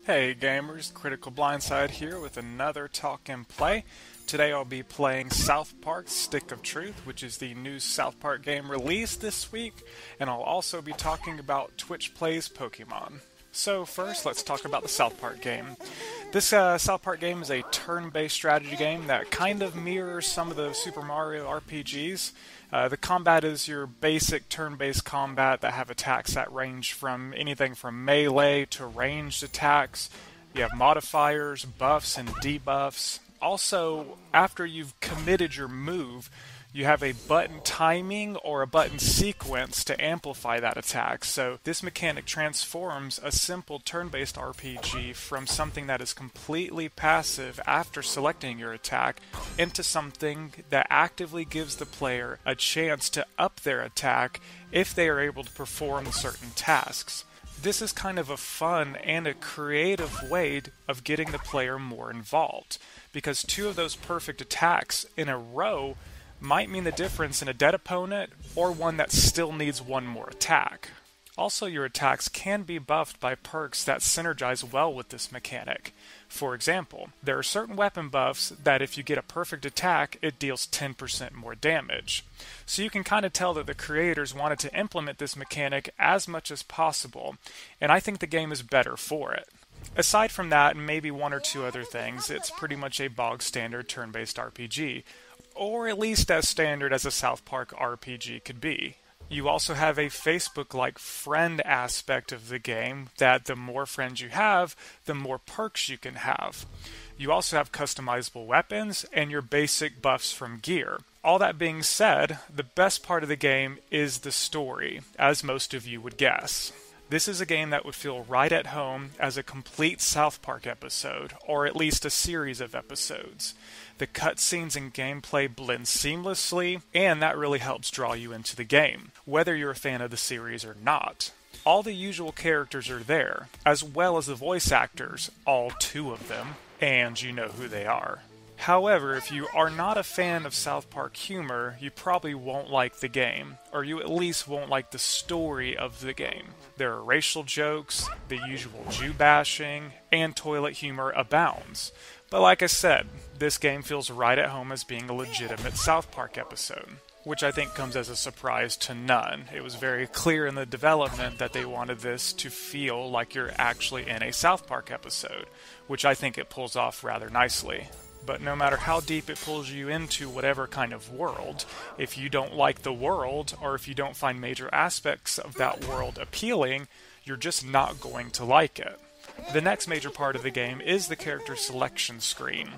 Hey gamers, Critical Blindside here with another Talk and Play. Today I'll be playing South Park Stick of Truth, which is the new South Park game released this week, and I'll also be talking about Twitch Plays Pokemon. So first, let's talk about the South Park game. This South Park game is a turn-based strategy game that kind of mirrors some of the Super Mario RPGs. The combat is your basic turn-based combat that have attacks that range from anything from melee to ranged attacks. You have modifiers, buffs, and debuffs. Also, after you've committed your move, you have a button timing or a button sequence to amplify that attack. So this mechanic transforms a simple turn-based RPG from something that is completely passive after selecting your attack into something that actively gives the player a chance to up their attack if they are able to perform certain tasks. This is kind of a fun and a creative way of getting the player more involved, because two of those perfect attacks in a row might mean the difference in a dead opponent or one that still needs one more attack. Also, your attacks can be buffed by perks that synergize well with this mechanic. For example, there are certain weapon buffs that if you get a perfect attack, it deals 10% more damage. So you can kind of tell that the creators wanted to implement this mechanic as much as possible, and I think the game is better for it. Aside from that, and maybe one or two other things, it's pretty much a bog standard turn-based RPG, or at least as standard as a South Park RPG could be. You also have a Facebook-like friend aspect of the game that the more friends you have, the more perks you can have. You also have customizable weapons and your basic buffs from gear. All that being said, the best part of the game is the story, as most of you would guess. This is a game that would feel right at home as a complete South Park episode, or at least a series of episodes. The cutscenes and gameplay blend seamlessly, and that really helps draw you into the game, whether you're a fan of the series or not. All the usual characters are there, as well as the voice actors, all two of them, and you know who they are. However, if you are not a fan of South Park humor, you probably won't like the game, or you at least won't like the story of the game. There are racial jokes, the usual Jew bashing, and toilet humor abounds. But like I said, this game feels right at home as being a legitimate South Park episode, which I think comes as a surprise to none. It was very clear in the development that they wanted this to feel like you're actually in a South Park episode, which I think it pulls off rather nicely. But no matter how deep it pulls you into whatever kind of world, if you don't like the world, or if you don't find major aspects of that world appealing, you're just not going to like it. The next major part of the game is the character selection screen,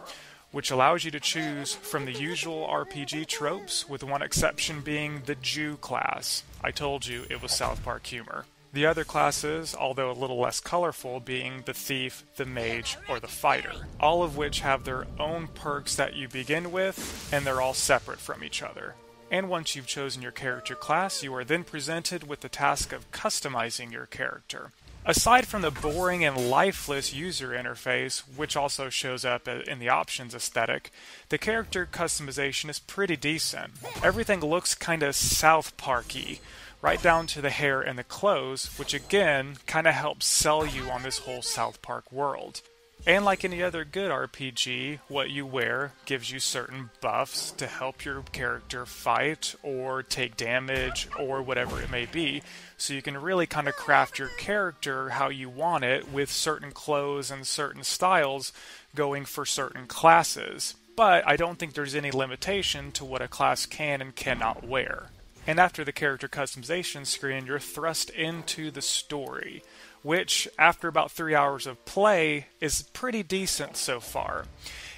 which allows you to choose from the usual RPG tropes, with one exception being the Jew class. I told you it was South Park humor. The other classes, although a little less colorful, being the thief, the mage, or the fighter, all of which have their own perks that you begin with, and they're all separate from each other. And once you've chosen your character class, you are then presented with the task of customizing your character. Aside from the boring and lifeless user interface, which also shows up in the options aesthetic, the character customization is pretty decent. Everything looks kinda South Park-y, right down to the hair and the clothes, which again kind of helps sell you on this whole South Park world. And like any other good RPG, what you wear gives you certain buffs to help your character fight or take damage or whatever it may be, so you can really kind of craft your character how you want it with certain clothes and certain styles going for certain classes. But I don't think there's any limitation to what a class can and cannot wear. And after the character customization screen, you're thrust into the story, which, after about 3 hours of play, is pretty decent so far.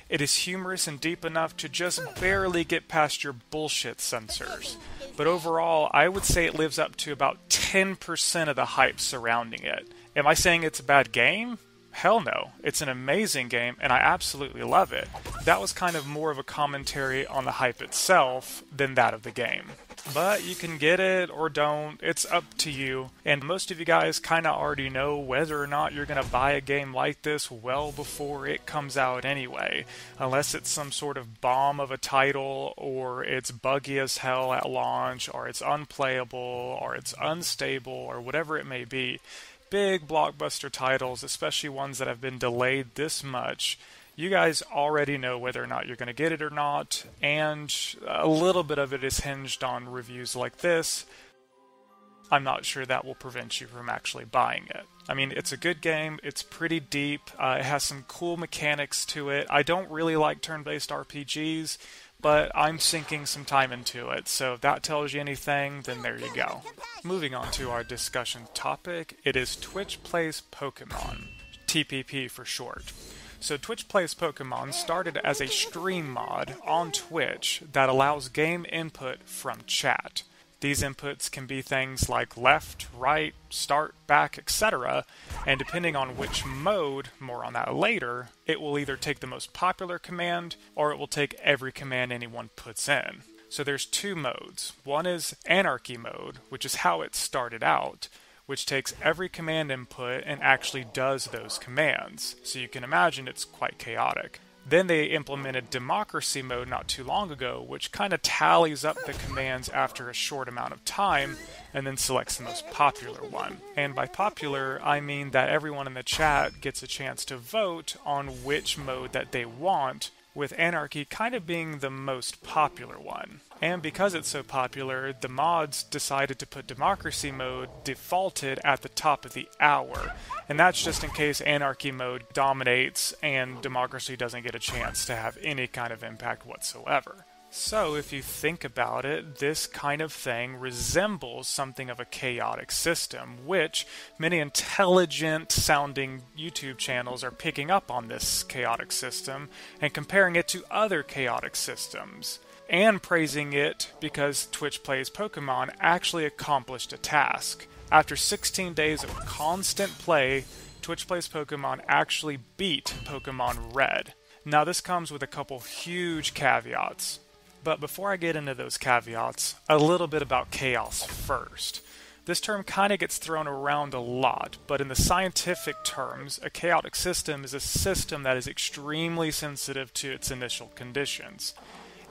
It is humorous and deep enough to just barely get past your bullshit censors. But overall, I would say it lives up to about 10% of the hype surrounding it. Am I saying it's a bad game? Hell no. It's an amazing game, and I absolutely love it. That was kind of more of a commentary on the hype itself than that of the game. But you can get it or don't, it's up to you. And most of you guys kind of already know whether or not you're going to buy a game like this well before it comes out anyway. Unless it's some sort of bomb of a title, or it's buggy as hell at launch, or it's unplayable, or it's unstable, or whatever it may be. big blockbuster titles, especially ones that have been delayed this much, you guys already know whether or not you're going to get it or not, and a little bit of it is hinged on reviews like this. I'm not sure that will prevent you from actually buying it. I mean, it's a good game, it's pretty deep, it has some cool mechanics to it. I don't really like turn-based RPGs, but I'm sinking some time into it, so if that tells you anything, then there you go. Moving on to our discussion topic, it is Twitch Plays Pokemon, TPP for short. So Twitch Plays Pokemon started as a stream mod on Twitch that allows game input from chat. These inputs can be things like left, right, start, back, etc. And depending on which mode, more on that later, it will either take the most popular command or it will take every command anyone puts in. So there's two modes. One is Anarchy mode, which is how it started out, which takes every command input and actually does those commands. So you can imagine it's quite chaotic. Then they implemented Democracy mode not too long ago, which kind of tallies up the commands after a short amount of time and then selects the most popular one. And by popular, I mean that everyone in the chat gets a chance to vote on which mode that they want, with Anarchy kind of being the most popular one. And because it's so popular, the mods decided to put Democracy mode defaulted at the top of the hour. And that's just in case Anarchy mode dominates and Democracy doesn't get a chance to have any kind of impact whatsoever. So if you think about it, this kind of thing resembles something of a chaotic system, which many intelligent-sounding YouTube channels are picking up on this chaotic system and comparing it to other chaotic systems, and praising it because Twitch Plays Pokemon actually accomplished a task. After 16 days of constant play, Twitch Plays Pokemon actually beat Pokemon Red. Now this comes with a couple huge caveats. But before I get into those caveats, a little bit about chaos first. This term kind of gets thrown around a lot, but in the scientific terms, a chaotic system is a system that is extremely sensitive to its initial conditions.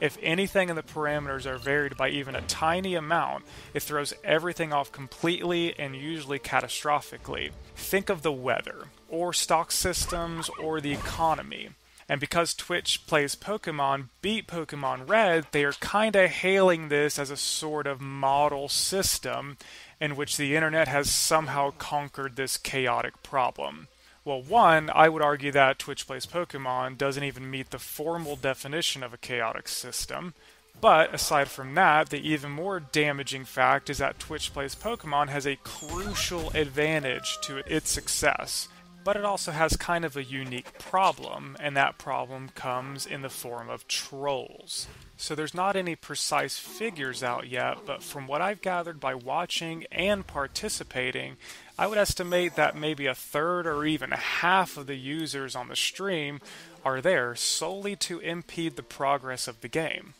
If anything in the parameters are varied by even a tiny amount, it throws everything off completely and usually catastrophically. Think of the weather, or stock systems, or the economy. And because Twitch Plays Pokemon beat Pokemon Red, they are kinda hailing this as a sort of model system in which the internet has somehow conquered this chaotic problem. Well, one, I would argue that Twitch Plays Pokemon doesn't even meet the formal definition of a chaotic system. But aside from that, the even more damaging fact is that Twitch Plays Pokemon has a crucial advantage to its success. But it also has kind of a unique problem, and that problem comes in the form of trolls. So there's not any precise figures out yet, but from what I've gathered by watching and participating, I would estimate that maybe a third or even half of the users on the stream are there solely to impede the progress of the game.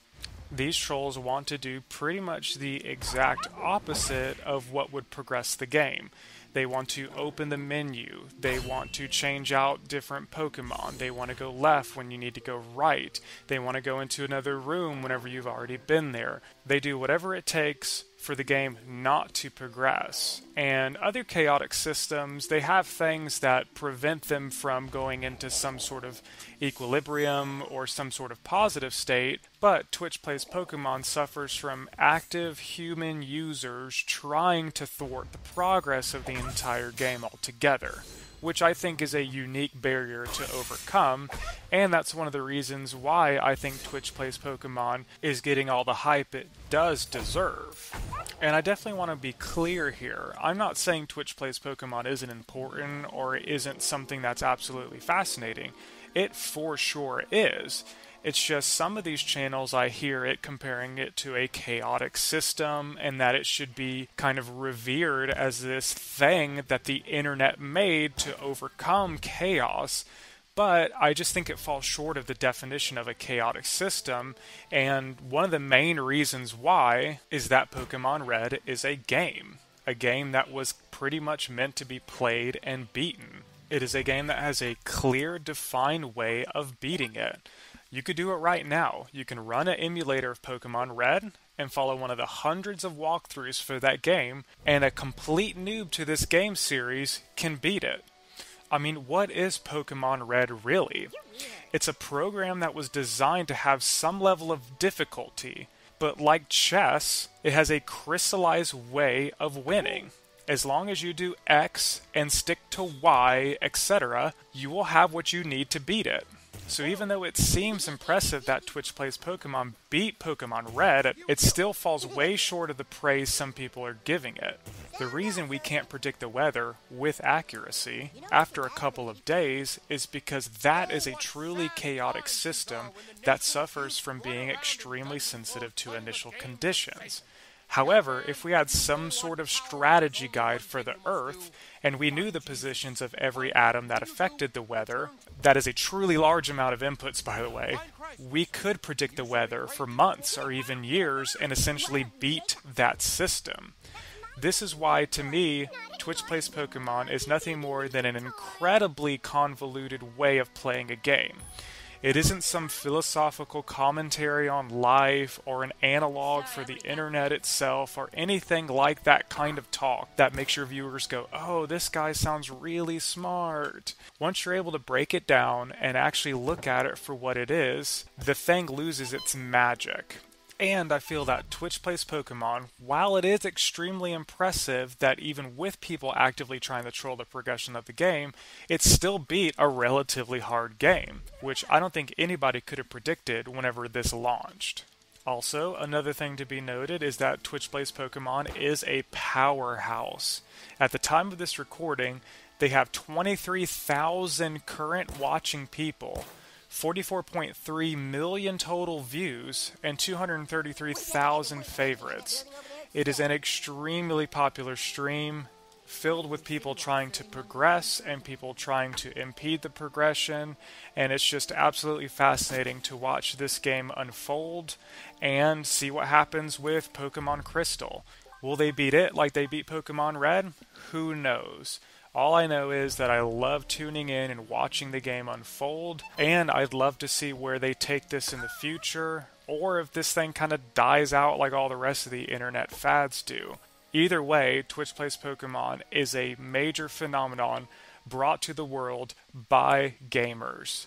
These trolls want to do pretty much the exact opposite of what would progress the game. They want to open the menu. They want to change out different Pokemon. They want to go left when you need to go right. They want to go into another room whenever you've already been there. They do whatever it takes for the game not to progress. And other chaotic systems, they have things that prevent them from going into some sort of equilibrium or some sort of positive state, but Twitch Plays Pokemon suffers from active human users trying to thwart the progress of the entire game altogether, which I think is a unique barrier to overcome, and that's one of the reasons why I think Twitch Plays Pokemon is getting all the hype it does deserve. And I definitely want to be clear here. I'm not saying Twitch Plays Pokemon isn't important or isn't something that's absolutely fascinating. It for sure is. It's just some of these channels I hear it comparing it to a chaotic system and that it should be kind of revered as this thing that the internet made to overcome chaos. But I just think it falls short of the definition of a chaotic system, and one of the main reasons why is that Pokemon Red is a game that was pretty much meant to be played and beaten. It is a game that has a clear, defined way of beating it. You could do it right now. You can run an emulator of Pokemon Red, and follow one of the hundreds of walkthroughs for that game, and a complete noob to this game series can beat it. I mean, what is Pokemon Red really? It's a program that was designed to have some level of difficulty, but like chess, it has a crystallized way of winning. As long as you do X and stick to Y, etc., you will have what you need to beat it. So even though it seems impressive that Twitch Plays Pokemon beat Pokemon Red, it still falls way short of the praise some people are giving it. The reason we can't predict the weather with accuracy after a couple of days is because that is a truly chaotic system that suffers from being extremely sensitive to initial conditions. However, if we had some sort of strategy guide for the Earth, and we knew the positions of every atom that affected the weather, that is a truly large amount of inputs, by the way, we could predict the weather for months or even years and essentially beat that system. This is why, to me, Twitch Plays Pokemon is nothing more than an incredibly convoluted way of playing a game. It isn't some philosophical commentary on life or an analog for the internet itself or anything like that kind of talk that makes your viewers go, oh, this guy sounds really smart. Once you're able to break it down and actually look at it for what it is, the thing loses its magic. And I feel that Twitch Plays Pokemon, while it is extremely impressive that even with people actively trying to troll the progression of the game, it still beat a relatively hard game, which I don't think anybody could have predicted whenever this launched. Also, another thing to be noted is that Twitch Plays Pokemon is a powerhouse. At the time of this recording, they have 23,000 current watching people, 44.3 million total views, and 233,000 favorites. It is an extremely popular stream, filled with people trying to progress and people trying to impede the progression, and it's just absolutely fascinating to watch this game unfold and see what happens with Pokemon Crystal. Will they beat it like they beat Pokemon Red? Who knows? All I know is that I love tuning in and watching the game unfold, and I'd love to see where they take this in the future, or if this thing kind of dies out like all the rest of the internet fads do. Either way, Twitch Plays Pokemon is a major phenomenon brought to the world by gamers.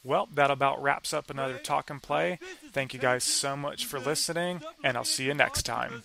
Well, that about wraps up another Talk and Play. Thank you guys so much for listening, and I'll see you next time.